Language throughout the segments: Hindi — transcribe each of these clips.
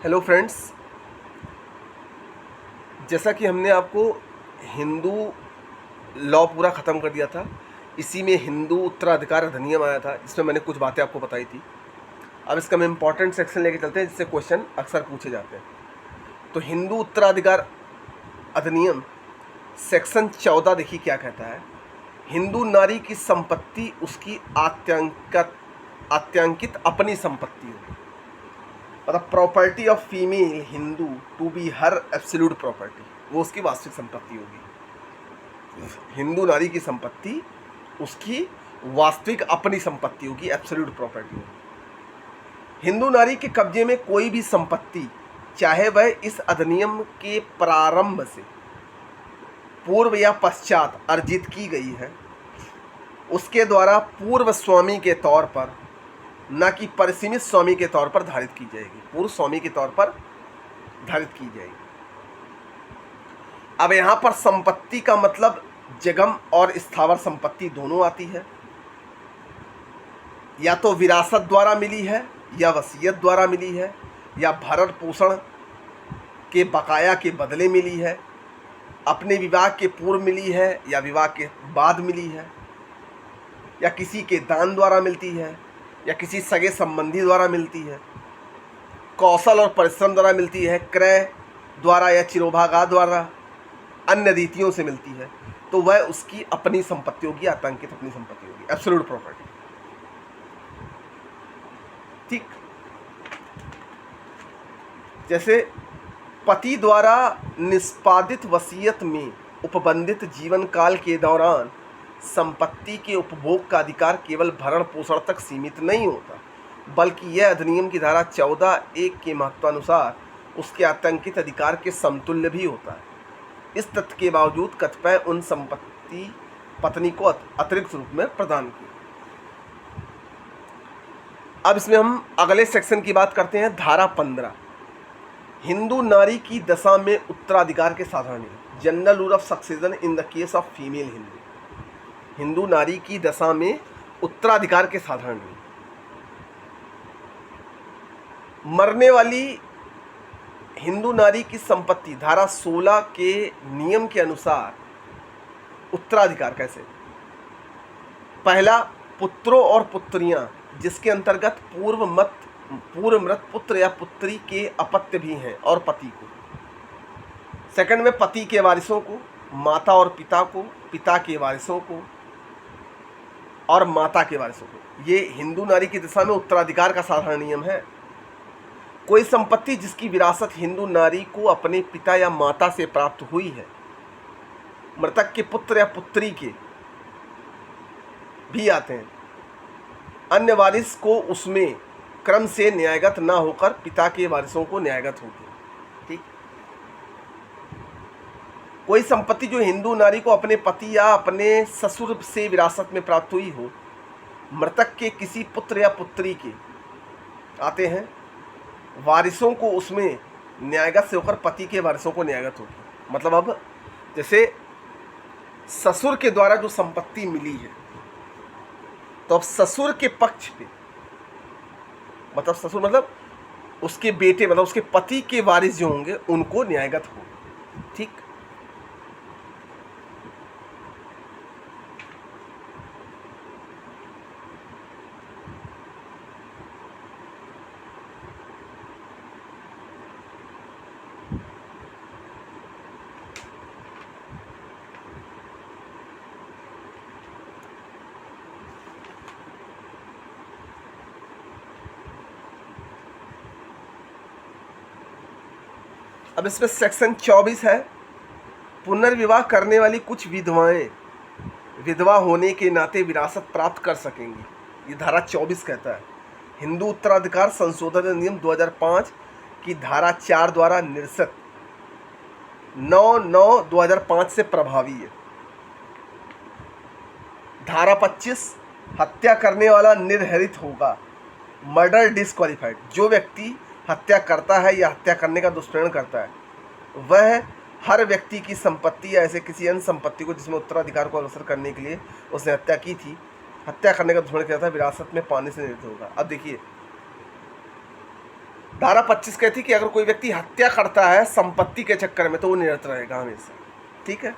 हेलो फ्रेंड्स, जैसा कि हमने आपको हिंदू लॉ पूरा ख़त्म कर दिया था। इसी में हिंदू उत्तराधिकार अधिनियम आया था, जिसमें मैंने कुछ बातें आपको बताई थी। अब इसका हम इम्पॉर्टेंट सेक्शन लेके चलते हैं, जिससे क्वेश्चन अक्सर पूछे जाते हैं। तो हिंदू उत्तराधिकार अधिनियम सेक्शन 14 देखिए क्या कहता है। हिंदू नारी की संपत्ति उसकी आत्यांकित अपनी संपत्ति होगी। मतलब property of female Hindu to be her absolute property, वो उसकी वास्तविक संपत्ति होगी। हिंदू नारी की संपत्ति उसकी वास्तविक अपनी संपत्ति होगी, एब्सोल्यूट प्रॉपर्टी होगी। हिंदू नारी के कब्जे में कोई भी संपत्ति, चाहे वह इस अधिनियम के प्रारंभ से पूर्व या पश्चात अर्जित की गई है, उसके द्वारा पूर्व स्वामी के तौर पर, न कि परिसीमित स्वामी के तौर पर धारित की जाएगी। पूर्व स्वामी के तौर पर धारित की जाएगी। अब यहां पर संपत्ति का मतलब जगम और स्थावर संपत्ति दोनों आती है। या तो विरासत द्वारा मिली है, या वसीयत द्वारा मिली है, या भरण पोषण के बकाया के बदले मिली है, अपने विवाह के पूर्व मिली है, या विवाह के बाद मिली है, या किसी के दान द्वारा मिलती है, या किसी सगे संबंधी द्वारा मिलती है, कौशल और परिश्रम द्वारा मिलती है, क्रय द्वारा या चिरोभागा द्वारा, अन्य रीतियों से मिलती है, तो वह उसकी अपनी संपत्ति होगी, आतंकित अपनी संपत्ति होगी, एब्सोल्यूट प्रॉपर्टी। ठीक, जैसे पति द्वारा निष्पादित वसीयत में उपबंधित जीवन काल के दौरान संपत्ति के उपभोग का अधिकार केवल भरण पोषण तक सीमित नहीं होता, बल्कि यह अधिनियम की धारा 14(1) के महत्वानुसार उसके आतंकित अधिकार के समतुल्य भी होता है। इस तथ्य के बावजूद कतिपय उन संपत्ति पत्नी को अतिरिक्त रूप में प्रदान की। अब इसमें हम अगले सेक्शन की बात करते हैं। धारा 15, हिंदू नारी की दशा में उत्तराधिकार के साधारण नियम, general rule of succession in the case of female Hindu. Hindu नारी की दशा में उत्तराधिकार के साधारण नियम। मरने वाली हिंदू नारी की संपत्ति धारा 16 के नियम के अनुसार उत्तराधिकार कैसे? पहला, पुत्रों और पुत्रियां जिसके अंतर्गत पूर्व मृत पुत्र या पुत्री के अपत्य भी हैं और पति को। सेकंड में पति के वारिसों को, माता और पिता को, पिता के वारिसों को और माता के वारिसों को। ये हिंदू नारी की दशा में उत्तराधिकार का साधारण नियम है। कोई संपत्ति जिसकी विरासत हिंदू नारी को अपने पिता या माता से प्राप्त हुई है, मृतक के पुत्र या पुत्री के भी आते हैं, अन्य वारिस को उसमें क्रम से न्यायगत न होकर पिता के वारिसों को न्यायगत होगी। ठीक, कोई संपत्ति जो हिंदू नारी को अपने पति या अपने ससुर से विरासत में प्राप्त हुई हो, मृतक के किसी पुत्र या पुत्री के आते हैं, वारिसों को उसमें न्यायगत से होकर पति के वारिसों को न्यायगत होगी। मतलब अब जैसे ससुर के द्वारा जो संपत्ति मिली है, तो अब ससुर के पक्ष पे, मतलब ससुर मतलब उसके बेटे, मतलब उसके पति के वारिस जो होंगे उनको न्यायगत होगी। ठीक, अब इसमें सेक्शन 24 है। पुनर्विवाह करने वाली कुछ विधवाएं विधवा होने के नाते विरासत प्राप्त कर सकेंगी, ये धारा 24 कहता है। हिंदू उत्तराधिकार संशोधन अधिनियम 2005 की धारा 4 द्वारा निरसित 9/9/2005 से प्रभावी है। धारा 25, हत्या करने वाला निर्हरित होगा, मर्डर डिस्क्वालिफाइड। जो व्यक्ति हत्या करता है या हत्या करने का दुष्प्रेरण करता है, वह हर व्यक्ति की संपत्ति या ऐसे किसी अन्य संपत्ति को जिसमें उत्तराधिकार को अग्रसर करने के लिए उसने हत्या की थी, हत्या करने का दुष्प्रेरण किया था, विरासत में पाने से निवृत्त होगा। अब देखिए, धारा 25 कहती कि अगर कोई व्यक्ति हत्या करता है संपत्ति के चक्कर में तो वो निरस्त रहेगा हमेशा। ठीक है,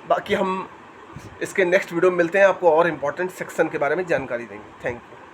बाकी हम इसके नेक्स्ट वीडियो में मिलते हैं, आपको और इम्पोर्टेंट सेक्शन के बारे में जानकारी देंगे। Thank you.